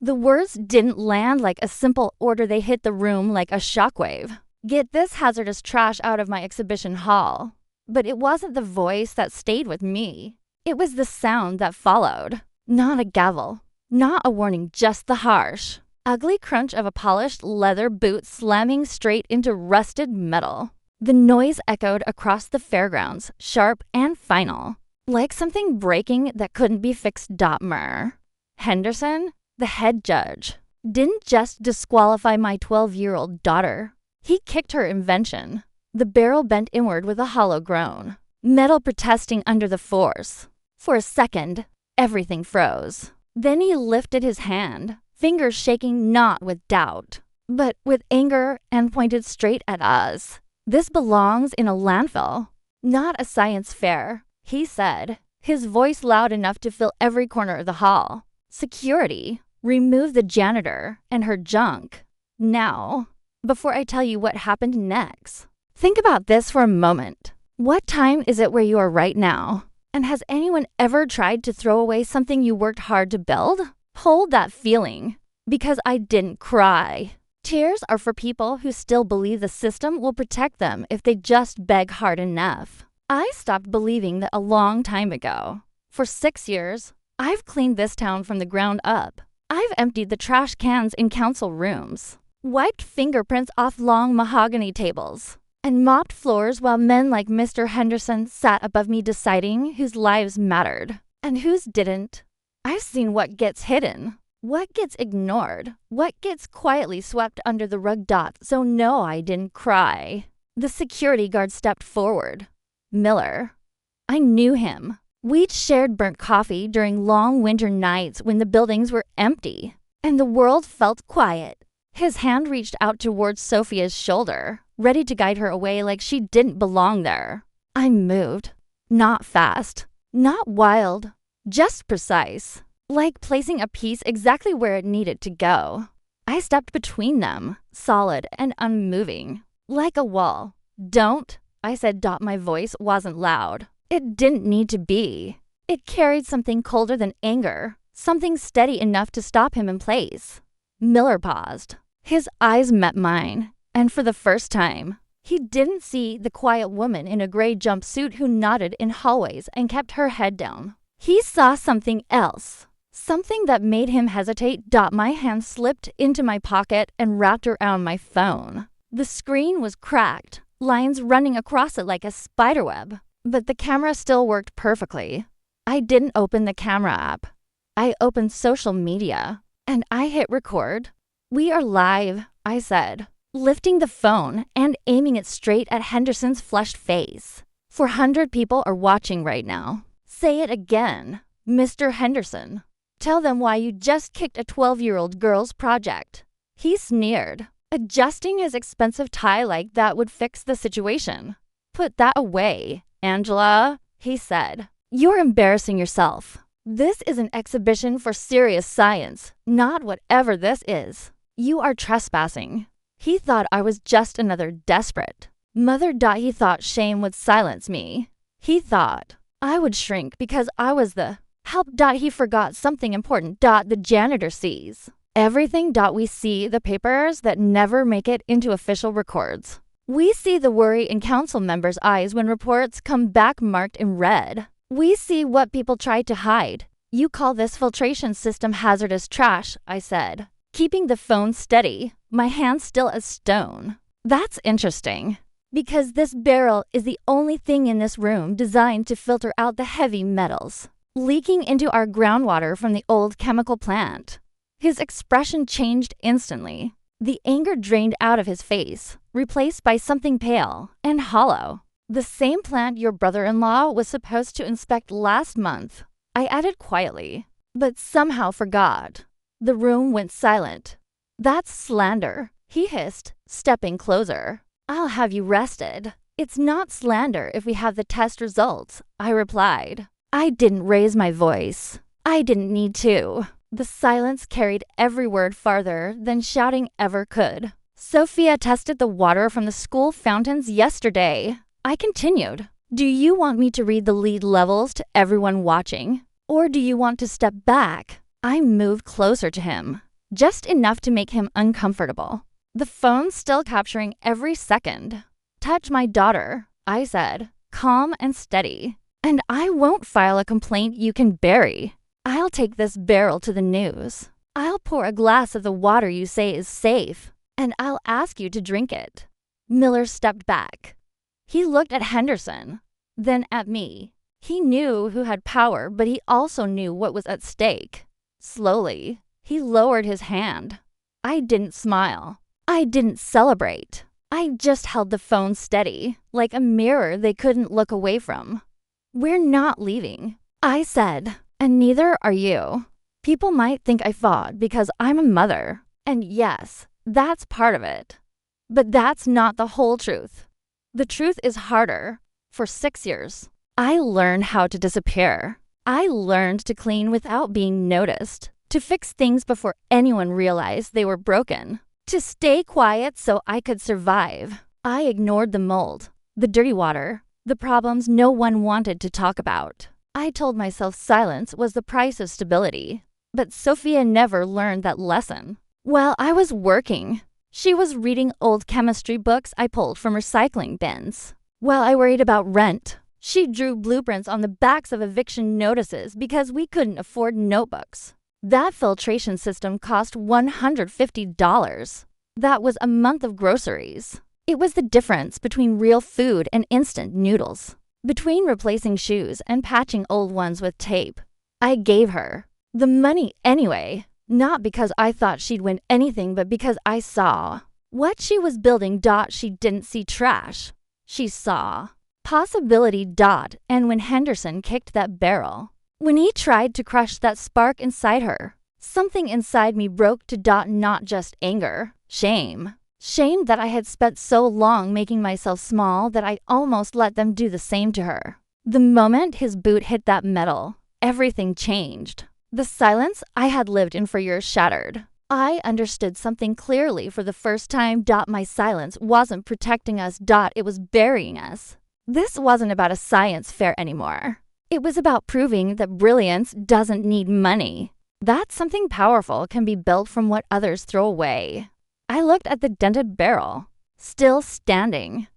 The words didn't land like a simple order, they hit the room like a shockwave. Get this hazardous trash out of my exhibition hall. But it wasn't the voice that stayed with me. It was the sound that followed. Not a gavel, not a warning, just the harsh, ugly crunch of a polished leather boot slamming straight into rusted metal. The noise echoed across the fairgrounds, sharp and final, like something breaking that couldn't be fixed. Mer. Henderson, the head judge, didn't just disqualify my 12-year-old daughter. He kicked her invention. The barrel bent inward with a hollow groan, metal protesting under the force. For a second, everything froze. Then he lifted his hand, fingers shaking not with doubt, but with anger, and pointed straight at us. This belongs in a landfill, not a science fair, he said, his voice loud enough to fill every corner of the hall. Security, remove the janitor and her junk. Now, before I tell you what happened next, think about this for a moment. What time is it where you are right now? And has anyone ever tried to throw away something you worked hard to build? Hold that feeling, because I didn't cry. Tears are for people who still believe the system will protect them if they just beg hard enough. I stopped believing that a long time ago. For 6 years, I've cleaned this town from the ground up. I've emptied the trash cans in council rooms, wiped fingerprints off long mahogany tables, and mopped floors while men like Mr. Henderson sat above me deciding whose lives mattered and whose didn't. I've seen what gets hidden, what gets ignored, what gets quietly swept under the rug. So no, I didn't cry. The security guard stepped forward. Miller. I knew him. We'd shared burnt coffee during long winter nights when the buildings were empty and the world felt quiet. His hand reached out towards Sophia's shoulder, ready to guide her away like she didn't belong there. I moved. Not fast, not wild, just precise, like placing a piece exactly where it needed to go. I stepped between them, solid and unmoving, like a wall. Don't, I said. My voice wasn't loud. It didn't need to be. It carried something colder than anger, something steady enough to stop him in place. Miller paused. His eyes met mine, and for the first time, he didn't see the quiet woman in a gray jumpsuit who nodded in hallways and kept her head down. He saw something else, something that made him hesitate. My hand slipped into my pocket and wrapped around my phone. The screen was cracked, lines running across it like a spiderweb, but the camera still worked perfectly. I didn't open the camera app. I opened social media, and I hit record. We are live, I said, lifting the phone and aiming it straight at Henderson's flushed face. 400 people are watching right now. Say it again, Mr. Henderson. Tell them why you just kicked a 12-year-old girl's project. He sneered. Adjusting his expensive tie like that would fix the situation. Put that away, Angela, he said. You're embarrassing yourself. This is an exhibition for serious science, not whatever this is. You are trespassing. He thought I was just another desperate. Mother. He thought shame would silence me. He thought I would shrink because I was the help. He forgot something important. The janitor sees everything. We see the papers that never make it into official records. We see the worry in council members' eyes when reports come back marked in red. We see what people try to hide. You call this filtration system hazardous trash, I said, keeping the phone steady, my hand still as stone. That's interesting, because this barrel is the only thing in this room designed to filter out the heavy metals leaking into our groundwater from the old chemical plant. His expression changed instantly. The anger drained out of his face, replaced by something pale and hollow. The same plant your brother-in-law was supposed to inspect last month, I added quietly, but somehow forgot. The room went silent. That's slander, he hissed, stepping closer. I'll have you arrested. It's not slander if we have the test results, I replied. I didn't raise my voice. I didn't need to. The silence carried every word farther than shouting ever could. Sophia tested the water from the school fountains yesterday. I continued. Do you want me to read the lead levels to everyone watching? Or do you want to step back? I moved closer to him. just enough to make him uncomfortable. The phone still capturing every second. Touch my daughter, I said, calm and steady. And I won't file a complaint you can bury. I'll take this barrel to the news. I'll pour a glass of the water you say is safe, and I'll ask you to drink it. Miller stepped back. He looked at Henderson, then at me. He knew who had power, but he also knew what was at stake. Slowly, he lowered his hand. I didn't smile. I didn't celebrate. I just held the phone steady, like a mirror they couldn't look away from. We're not leaving, I said, and neither are you. People might think I fought because I'm a mother, and yes, that's part of it. But that's not the whole truth. The truth is harder. For 6 years, I learned how to disappear. I learned to clean without being noticed, to fix things before anyone realized they were broken, to stay quiet so I could survive. I ignored the mold, the dirty water, the problems no one wanted to talk about. I told myself silence was the price of stability. But Sophia never learned that lesson. While I was working, she was reading old chemistry books I pulled from recycling bins. While I worried about rent, she drew blueprints on the backs of eviction notices because we couldn't afford notebooks. That filtration system cost $150. That was a month of groceries. It was the difference between real food and instant noodles, between replacing shoes and patching old ones with tape. I gave her the money anyway, not because I thought she'd win anything, but because I saw what she was building. She didn't see trash. She saw possibility. And when Henderson kicked that barrel, when he tried to crush that spark inside her, something inside me broke to not just anger, shame. Shame that I had spent so long making myself small that I almost let them do the same to her. The moment his boot hit that metal, everything changed. The silence I had lived in for years shattered. I understood something clearly for the first time. My silence wasn't protecting us. It was burying us. This wasn't about a science fair anymore. It was about proving that brilliance doesn't need money. That something powerful can be built from what others throw away. I looked at the dented barrel, still standing.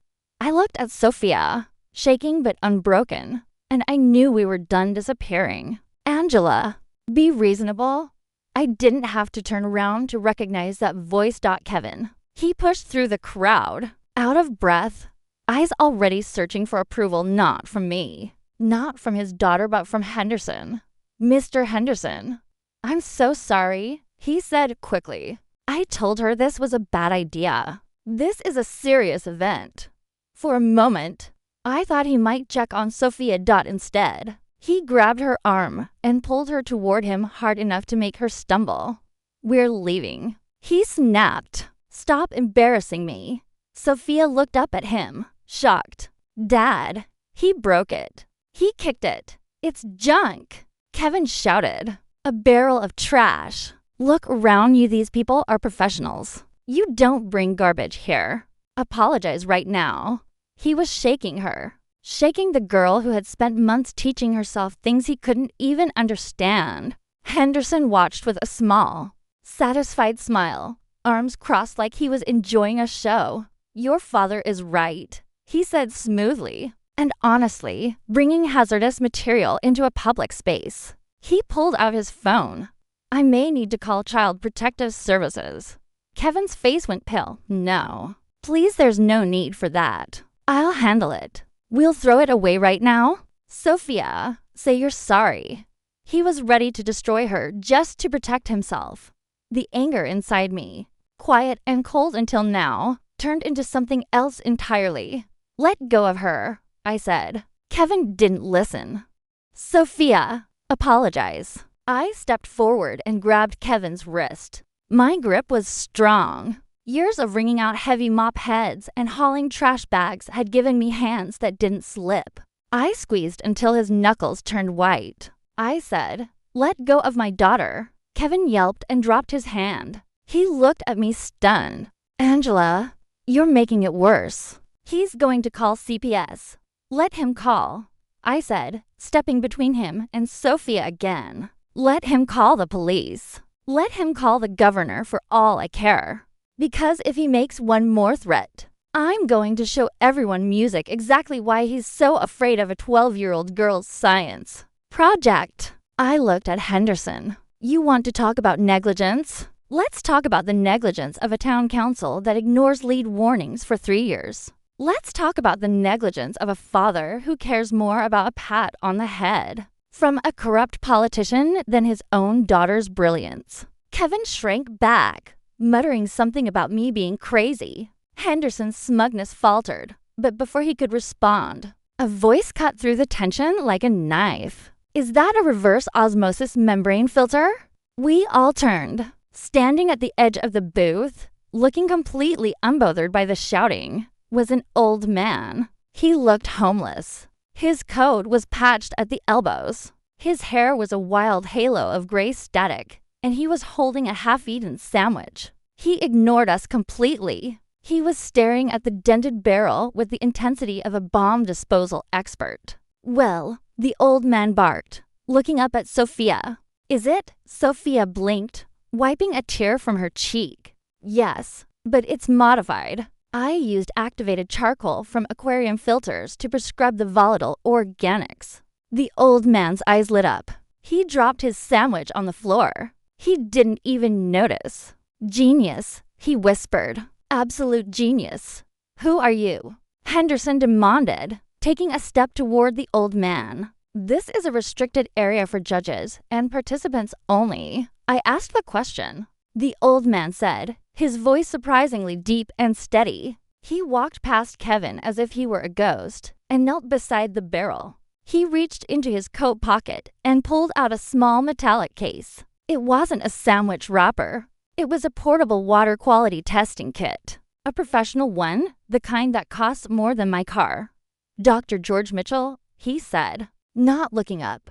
I looked at Sophia, shaking but unbroken, and I knew we were done disappearing. Angela, be reasonable. I didn't have to turn around to recognize that voice. Kevin. He pushed through the crowd, out of breath, eyes already searching for approval, not from me, not from his daughter, but from Henderson. Mr. Henderson, I'm so sorry, he said quickly. I told her this was a bad idea. This is a serious event. For a moment, I thought he might check on Sophia. Instead, he grabbed her arm and pulled her toward him hard enough to make her stumble. We're leaving, he snapped. Stop embarrassing me. Sophia looked up at him, shocked. Dad, he broke it. He kicked it. It's junk, Kevin shouted. A barrel of trash. Look around you, these people are professionals. You don't bring garbage here. Apologize right now. He was shaking her, shaking the girl who had spent months teaching herself things he couldn't even understand. Henderson watched with a small, satisfied smile, arms crossed like he was enjoying a show. Your father is right, he said smoothly and honestly, bringing hazardous material into a public space. He pulled out his phone. I may need to call Child Protective Services. Kevin's face went pale. No, please, there's no need for that. I'll handle it. We'll throw it away right now. Sophia, say you're sorry. He was ready to destroy her just to protect himself. The anger inside me, quiet and cold until now, turned into something else entirely. Let go of her, I said. Kevin didn't listen. Sophia, apologize. I stepped forward and grabbed Kevin's wrist. My grip was strong. Years of wringing out heavy mop heads and hauling trash bags had given me hands that didn't slip. I squeezed until his knuckles turned white. I said, let go of my daughter. Kevin yelped and dropped his hand. He looked at me stunned. Angela, you're making it worse. He's going to call CPS. Let him call, I said, stepping between him and Sophia again. Let him call the police. Let him call the governor for all I care. Because if he makes one more threat, I'm going to show everyone music exactly why he's so afraid of a 12-year-old girl's science project. I looked at Henderson. You want to talk about negligence? Let's talk about the negligence of a town council that ignores lead warnings for 3 years. Let's talk about the negligence of a father who cares more about a pat on the head from a corrupt politician than his own daughter's brilliance. Kevin shrank back, muttering something about me being crazy. Henderson's smugness faltered, but before he could respond, a voice cut through the tension like a knife. Is that a reverse osmosis membrane filter? We all turned, standing at the edge of the booth, looking completely unbothered by the shouting, was an old man. He looked homeless. His coat was patched at the elbows. His hair was a wild halo of gray static, and he was holding a half-eaten sandwich. He ignored us completely. He was staring at the dented barrel with the intensity of a bomb disposal expert. Well, the old man barked, looking up at Sophia. Is it? Sophia blinked, wiping a tear from her cheek. Yes, but it's modified. I used activated charcoal from aquarium filters to prescribe the volatile organics. The old man's eyes lit up. He dropped his sandwich on the floor. He didn't even notice. Genius, he whispered. Absolute genius. Who are you? Henderson demanded, taking a step toward the old man. This is a restricted area for judges and participants only. I asked the question. The old man said, his voice surprisingly deep and steady. He walked past Kevin as if he were a ghost and knelt beside the barrel. He reached into his coat pocket and pulled out a small metallic case. It wasn't a sandwich wrapper. It was a portable water quality testing kit. A professional one, the kind that costs more than my car. Dr. George Mitchell, he said, not looking up.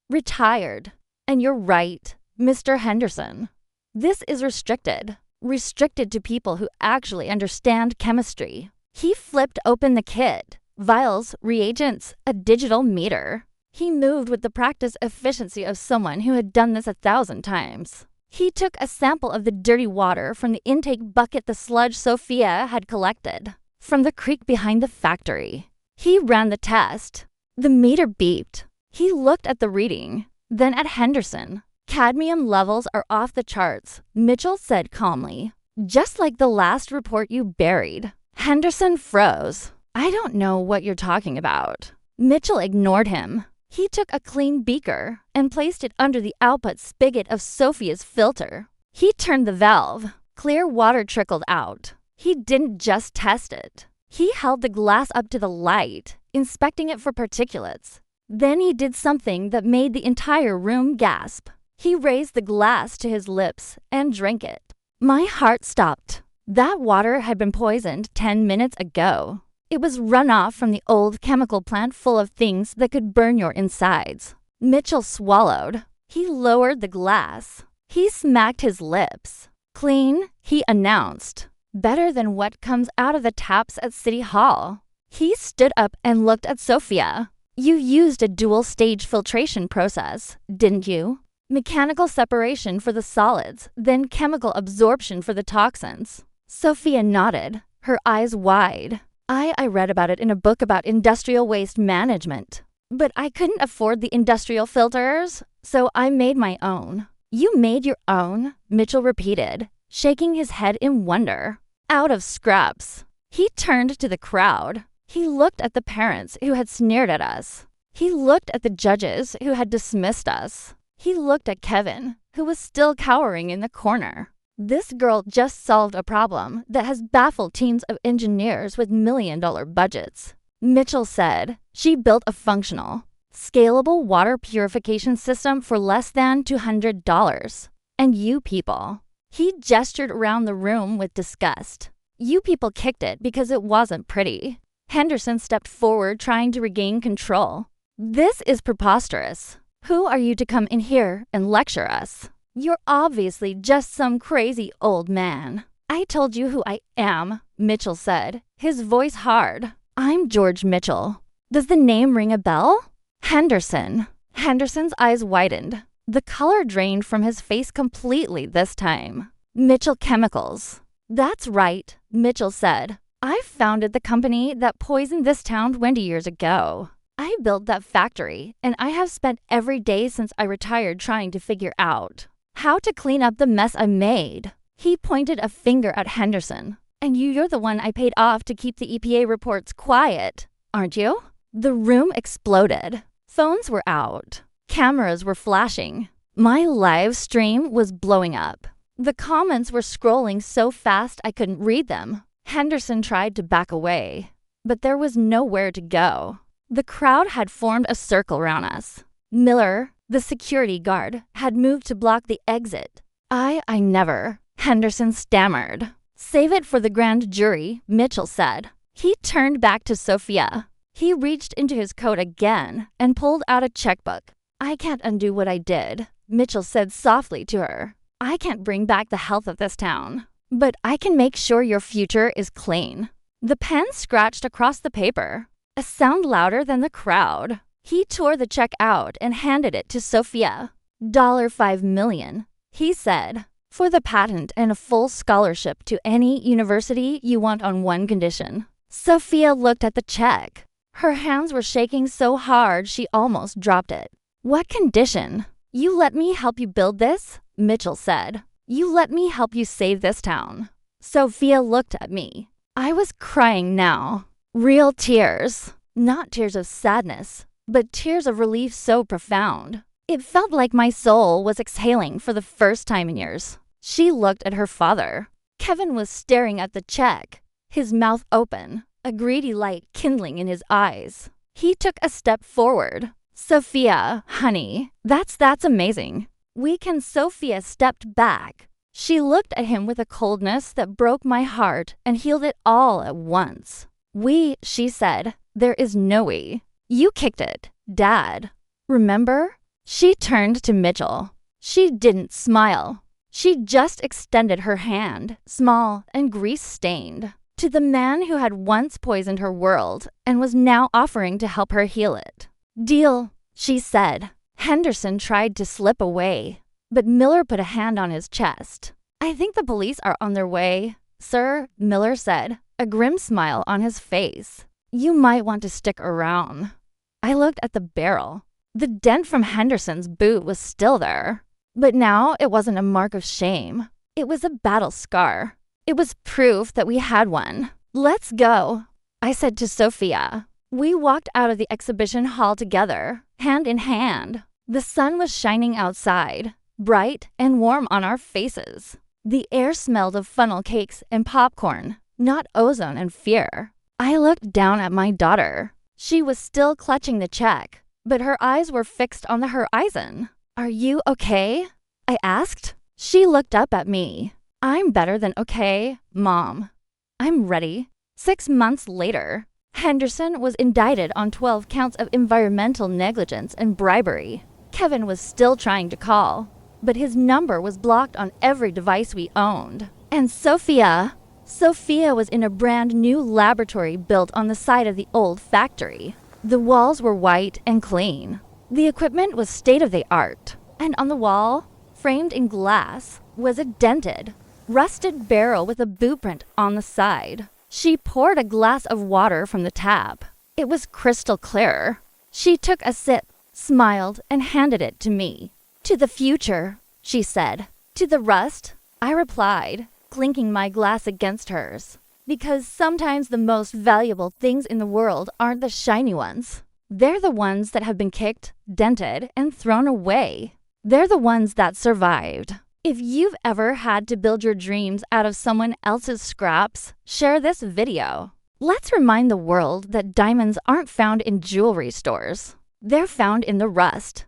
Retired. And you're right, Mr. Henderson. This is restricted. Restricted to people who actually understand chemistry. He flipped open the kit. Vials, reagents, a digital meter. He moved with the practice efficiency of someone who had done this 1,000 times. He took a sample of the dirty water from the intake bucket the sludge Sophia had collected from the creek behind the factory. He ran the test. The meter beeped. He looked at the reading, then at Henderson. Cadmium levels are off the charts, Mitchell said calmly. Just like the last report you buried. Henderson froze. I don't know what you're talking about. Mitchell ignored him. He took a clean beaker and placed it under the output spigot of Sophia's filter. He turned the valve. Clear water trickled out. He didn't just test it. He held the glass up to the light, inspecting it for particulates. Then he did something that made the entire room gasp. He raised the glass to his lips and drank it. My heart stopped. That water had been poisoned 10 minutes ago. It was runoff from the old chemical plant full of things that could burn your insides. Mitchell swallowed. He lowered the glass. He smacked his lips. Clean, he announced. Better than what comes out of the taps at City Hall. He stood up and looked at Sophia. You used a dual-stage filtration process, didn't you? Mechanical separation for the solids, then chemical absorption for the toxins. Sophia nodded, her eyes wide. I read about it in a book about industrial waste management. But I couldn't afford the industrial filters, so I made my own. You made your own? Mitchell repeated, shaking his head in wonder. Out of scraps. He turned to the crowd. He looked at the parents who had sneered at us. He looked at the judges who had dismissed us. He looked at Kevin, who was still cowering in the corner. This girl just solved a problem that has baffled teams of engineers with million-dollar budgets. Mitchell said she built a functional, scalable water purification system for less than $200. And you people. He gestured around the room with disgust. You people kicked it because it wasn't pretty. Henderson stepped forward, trying to regain control. This is preposterous. Who are you to come in here and lecture us? You're obviously just some crazy old man. I told you who I am, Mitchell said, his voice hard. I'm George Mitchell. Does the name ring a bell? Henderson. Henderson's eyes widened. The color drained from his face completely this time. Mitchell Chemicals. That's right, Mitchell said. I founded the company that poisoned this town 20 years ago. I built that factory, and I have spent every day since I retired trying to figure out how to clean up the mess I made. He pointed a finger at Henderson. And you're the one I paid off to keep the EPA reports quiet, aren't you? The room exploded. Phones were out. Cameras were flashing. My live stream was blowing up. The comments were scrolling so fast I couldn't read them. Henderson tried to back away, but there was nowhere to go. The crowd had formed a circle around us. Miller, the security guard, had moved to block the exit. I never, Henderson stammered. Save it for the grand jury, Mitchell said. He turned back to Sophia. He reached into his coat again and pulled out a checkbook. I can't undo what I did, Mitchell said softly to her. I can't bring back the health of this town, but I can make sure your future is clean. The pen scratched across the paper, a sound louder than the crowd. He tore the check out and handed it to Sophia. $5 million, he said, for the patent and a full scholarship to any university you want on one condition. Sophia looked at the check. Her hands were shaking so hard she almost dropped it. What condition? You let me help you build this? Mitchell said. You let me help you save this town. Sophia looked at me. I was crying now. Real tears. Not tears of sadness, but tears of relief so profound. It felt like my soul was exhaling for the first time in years. She looked at her father. Kevin was staring at the check, his mouth open, a greedy light kindling in his eyes. He took a step forward. Sophia, honey, that's amazing. Sophia stepped back. She looked at him with a coldness that broke my heart and healed it all at once. She said, there is no we. You kicked it, Dad. Remember? She turned to Mitchell. She didn't smile. She just extended her hand, small and grease-stained, to the man who had once poisoned her world and was now offering to help her heal it. Deal, she said. Henderson tried to slip away, but Miller put a hand on his chest. I think the police are on their way, sir, Miller said, a grim smile on his face. You might want to stick around. I looked at the barrel. The dent from Henderson's boot was still there. But now it wasn't a mark of shame. It was a battle scar. It was proof that we had one. Let's go, I said to Sophia. We walked out of the exhibition hall together, hand in hand. The sun was shining outside, bright and warm on our faces. The air smelled of funnel cakes and popcorn, not ozone and fear. I looked down at my daughter. She was still clutching the check, but her eyes were fixed on the horizon. Are you okay? I asked. She looked up at me. I'm better than okay, Mom. I'm ready. 6 months later, Henderson was indicted on 12 counts of environmental negligence and bribery. Kevin was still trying to call, but his number was blocked on every device we owned. And Sophia was in a brand new laboratory built on the side of the old factory. The walls were white and clean. The equipment was state-of-the-art, and on the wall, framed in glass, was a dented, rusted barrel with a boot print on the side. She poured a glass of water from the tap. It was crystal clear. She took a sip, smiled, and handed it to me. To the future, she said. To the rust, I replied, clinking my glass against hers. Because sometimes the most valuable things in the world aren't the shiny ones. They're the ones that have been kicked, dented, and thrown away. They're the ones that survived. If you've ever had to build your dreams out of someone else's scraps, share this video. Let's remind the world that diamonds aren't found in jewelry stores. They're found in the rust,